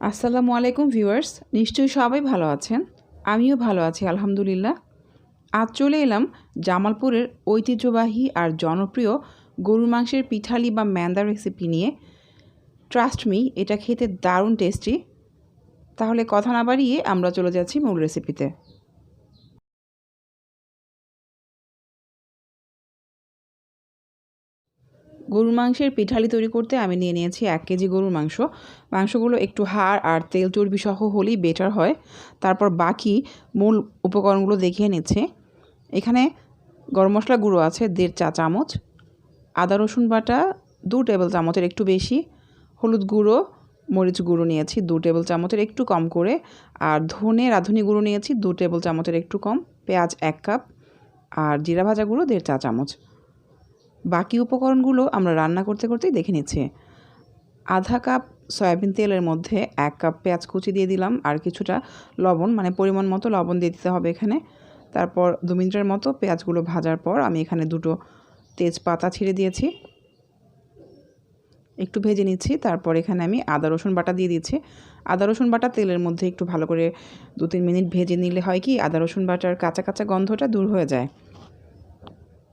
আসসালামু আলাইকুম ভিউয়ার্স, নিশ্চয়ই সবাই ভালো আছেন। আমিও ভালো আছি আলহামদুলিল্লাহ। আজ চলে এলাম জামালপুরের ঐতিহ্যবাহী আর জনপ্রিয় গরুর মাংসের পিঠালি বা ম্যান্দা রেসিপি নিয়ে। ট্রাস্ট মি, এটা খেতে দারুণ টেস্টি। তাহলে কথা না বাড়িয়ে আমরা চলে যাচ্ছি মূল রেসিপিতে। গরুর মাংসের পিঠালি তৈরি করতে আমি নিয়ে নিয়েছি 1 কেজি গরুর মাংস। মাংসগুলো একটু হাড় আর তেল চর্বি সহ হলেই বেটার হয়। তারপর বাকি মূল উপকরণগুলো দেখিয়ে নিচ্ছে। এখানে গরম মশলা গুঁড়ো আছে 1.5 চা চামচ, আদা রসুন বাটা 2 টেবিল চামচের একটু বেশি, হলুদ গুঁড়ো মরিচ গুঁড়ো নিয়েছি 2 টেবিল চামচের একটু কম করে, আর ধনে রাঁধুনি গুঁড়ো নিয়েছি 2 টেবিল চামচের একটু কম, পেঁয়াজ 1 কাপ, আর জিরা ভাজা গুঁড়ো 1.5 চা চামচ। বাকি উপকরণগুলো আমরা রান্না করতে করতেই দেখে নিচ্ছি। আধা কাপ সয়াবিন তেলের মধ্যে 1 কাপ পেঁয়াজ কুচি দিয়ে দিলাম, আর কিছুটা লবণ, মানে পরিমাণ মতো লবণ দিয়ে দিতে হবে এখানে। তারপর 2 মিনিটের মতো পেঁয়াজগুলো ভাজার পর আমি এখানে 2টো তেজপাতা ছিঁড়ে দিয়েছি, একটু ভেজে নিচ্ছি। তারপর এখানে আমি আদা রসুন বাটা দিয়ে দিচ্ছি। আদা রসুন বাটা তেলের মধ্যে একটু ভালো করে 2-3 মিনিট ভেজে নিলে হয় কি, আদা রসুন বাটার কাঁচা কাঁচা গন্ধটা দূর হয়ে যায়।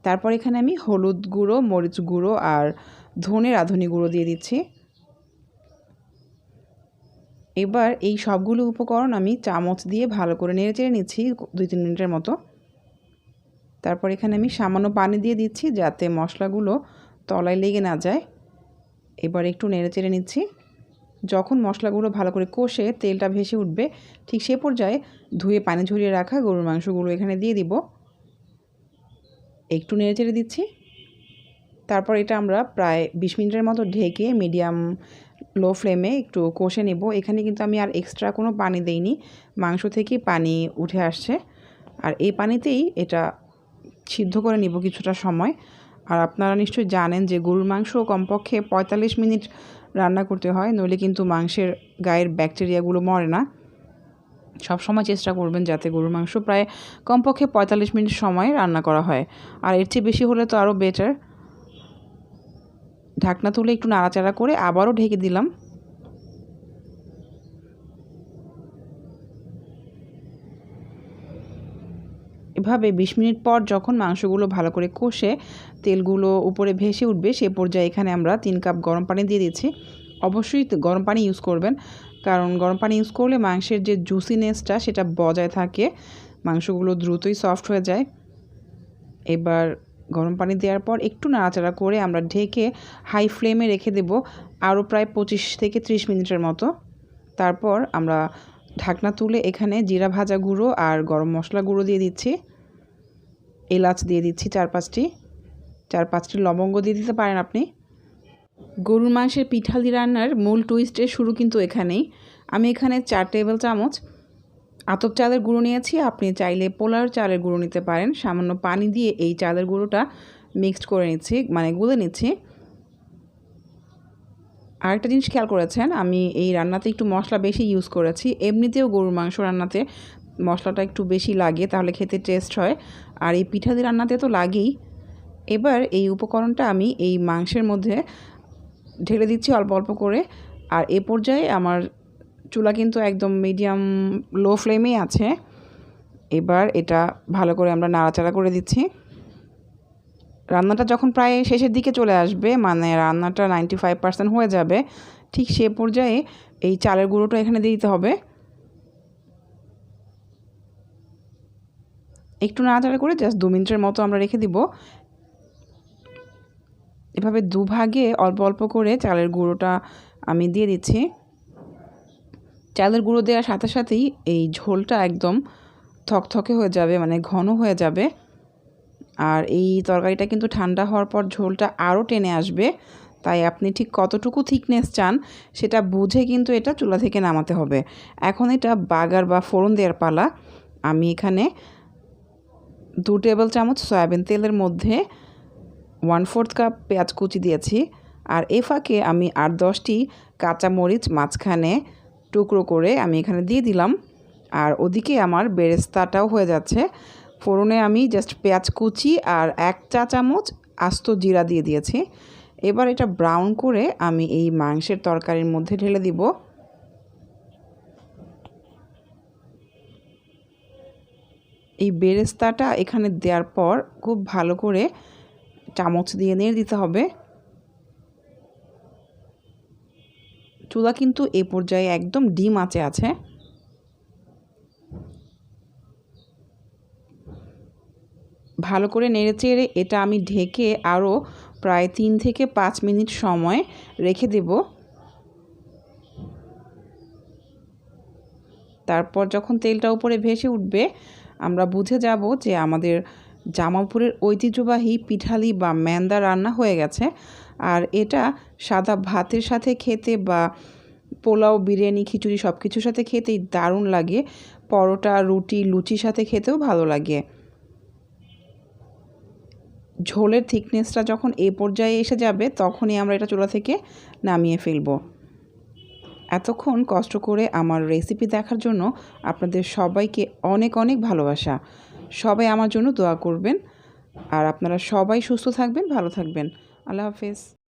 তারপর এখানে আমি হলুদ গুঁড়ো মরিচ গুঁড়ো আর ধনে রাঁধুনি গুঁড়ো দিয়ে দিচ্ছি। এবার এই সবগুলো উপকরণ আমি চামচ দিয়ে ভালো করে নেড়েচেড়ে নিচ্ছি 2-3 মিনিটের মতো। তারপর এখানে আমি সামান্য পানি দিয়ে দিচ্ছি যাতে মশলাগুলো তলায় লেগে না যায়। এবার একটু নেড়েচেড়ে নিচ্ছি। যখন মশলাগুলো ভালো করে কষে তেলটা ভেসে উঠবে, ঠিক সে পর্যায়ে ধুয়ে পানি ঝরিয়ে রাখা গরুর মাংসগুলো এখানে দিয়ে দিব। একটু নেড়েচেড়ে দিচ্ছি। তারপর এটা আমরা প্রায় 20 মিনিটের মতো ঢেকে মিডিয়াম লো ফ্লেমে একটু কষে নেব। এখানে কিন্তু আমি আর এক্সট্রা কোনো পানি দেইনি, মাংস থেকেই পানি উঠে আসছে। আর এই পানিতেই এটা সিদ্ধ করে নিব কিছুটা সময়। আর আপনারা নিশ্চয়ই জানেন যে গরুর মাংস কমপক্ষে 45 মিনিট রান্না করতে হয়, নইলে কিন্তু মাংসের গায়ের ব্যাকটেরিয়াগুলো মরে না। সব সময় চেষ্টা করবেন যাতে গরুর মাংস প্রায় কমপক্ষে 45 মিনিট সময় রান্না করা হয়, আর এর চেয়ে বেশি হলে তো আরও বেটার। ঢাকনা তুলে একটু নাড়াচাড়া করে আবারও ঢেকে দিলাম। এভাবে 20 মিনিট পর যখন মাংসগুলো ভালো করে কষে তেলগুলো উপরে ভেসে উঠবে, সে পর্যায়ে এখানে আমরা 3 কাপ গরম পানি দিয়ে দিচ্ছি। অবশ্যই গরম পানি ইউজ করবেন, কারণ গরম পানি ইউজ করলে মাংসের যে জুসিনেসটা সেটা বজায় থাকে, মাংসগুলো দ্রুতই সফট হয়ে যায়। এবার গরম পানি দেওয়ার পর একটু নাড়াচাড়া করে আমরা ঢেকে হাই ফ্লেমে রেখে দেব আরও প্রায় 25 থেকে 30 মিনিটের মতো। তারপর আমরা ঢাকনা তুলে এখানে জিরা ভাজা গুঁড়ো আর গরম মশলা গুঁড়ো দিয়ে দিচ্ছি, এলাচ দিয়ে দিচ্ছি 4-5টি লবঙ্গ দিয়ে দিতে পারেন আপনি। গরুর মাংসের পিঠালি রান্নার মূল টুইস্টের শুরু কিন্তু এখানেই। আমি এখানে 4 টেবিল চামচ আতপ চালের গুঁড়ো নিয়েছি, আপনি চাইলে পোলার চালের গুঁড়ো নিতে পারেন। সামান্য পানি দিয়ে এই চালের গুঁড়োটা মিক্সড করে নিচ্ছি, মানে গুলে নিচ্ছি। আরেকটা জিনিস খেয়াল করেছেন, আমি এই রান্নাতে একটু মশলা বেশি ইউজ করেছি। এমনিতেও গরুর মাংস রান্নাতে মশলাটা একটু বেশি লাগে, তাহলে খেতে টেস্ট হয়, আর এই পিঠালি রান্নাতে তো লাগেই। এবার এই উপকরণটা আমি এই মাংসের মধ্যে ঢেলে দিচ্ছি অল্প অল্প করে। আর এ পর্যায়ে আমার চুলা কিন্তু একদম মিডিয়াম লো ফ্লেমেই আছে। এবার এটা ভালো করে আমরা নাড়াচাড়া করে দিচ্ছি। রান্নাটা যখন প্রায় শেষের দিকে চলে আসবে, মানে রান্নাটা 95% হয়ে যাবে, ঠিক সে পর্যায়ে এই চালের গুঁড়োটা এখানে দিয়ে দিতে হবে। একটু নাড়াচাড়া করে জাস্ট 2 মিনিটের মতো আমরা রেখে দিব। এভাবে দুভাগে অল্প অল্প করে চালের গুঁড়োটা আমি দিয়ে দিচ্ছি। চালের গুঁড়ো দেওয়ার সাথে সাথেই এই ঝোলটা একদম থকথকে হয়ে যাবে, মানে ঘন হয়ে যাবে। আর এই তরকারিটা কিন্তু ঠান্ডা হওয়ার পর ঝোলটা আরও টেনে আসবে, তাই আপনি ঠিক কতটুকু থিকনেস চান সেটা বুঝে কিন্তু এটা চুলা থেকে নামাতে হবে। এখন এটা বাগার বা ফোড়ন দেওয়ার পালা। আমি এখানে 2 টেবিল চামচ সয়াবিন তেলের মধ্যে 1/4 কাপ পেঁয়াজ কুচি দিয়েছি, আর এ ফাঁকে আমি 8-10টি কাঁচামরিচ মাঝখানে টুকরো করে আমি এখানে দিয়ে দিলাম। আর ওদিকে আমার বেরেস্তাটাও হয়ে যাচ্ছে। ফোড়নে আমি জাস্ট পেঁয়াজ কুচি আর 1 চা চামচ আস্ত জিরা দিয়ে দিয়েছি। এবার এটা ব্রাউন করে আমি এই মাংসের তরকারির মধ্যে ঢেলে দিব। এই বেরেস্তাটা এখানে দেওয়ার পর খুব ভালো করে চামচ দিয়ে নেড়ে দিতে হবে। চুলা কিন্তু এ পর্যায়ে একদম ডিম আঁচে আছে। ভালো করে নেড়েচেড়ে এটা আমি ঢেকে আরও প্রায় 3 থেকে 5 মিনিট সময় রেখে দেব। তারপর যখন তেলটা উপরে ভেসে উঠবে আমরা বুঝে যাব যে আমাদের জামালপুরের ঐতিহ্যবাহী পিঠালি বা মেন্দা রান্না হয়ে গেছে। আর এটা সাদা ভাতের সাথে খেতে বা পোলাও, বিরিয়ানি, খিচুড়ি সব কিছুর সাথে খেতেই দারুণ লাগে। পরোটা, রুটি, লুচির সাথে খেতেও ভালো লাগে। ঝোলের থিকনেসটা যখন এ পর্যায়ে এসে যাবে তখনই আমরা এটা চুলা থেকে নামিয়ে ফেলব। এতক্ষণ কষ্ট করে আমার রেসিপি দেখার জন্য আপনাদের সবাইকে অনেক অনেক ভালোবাসা। সবাই আমার জন্য দোয়া করবেন। আর আপনারা সবাই সুস্থ থাকবেন, ভালো থাকবেন। আল্লাহ হাফেজ।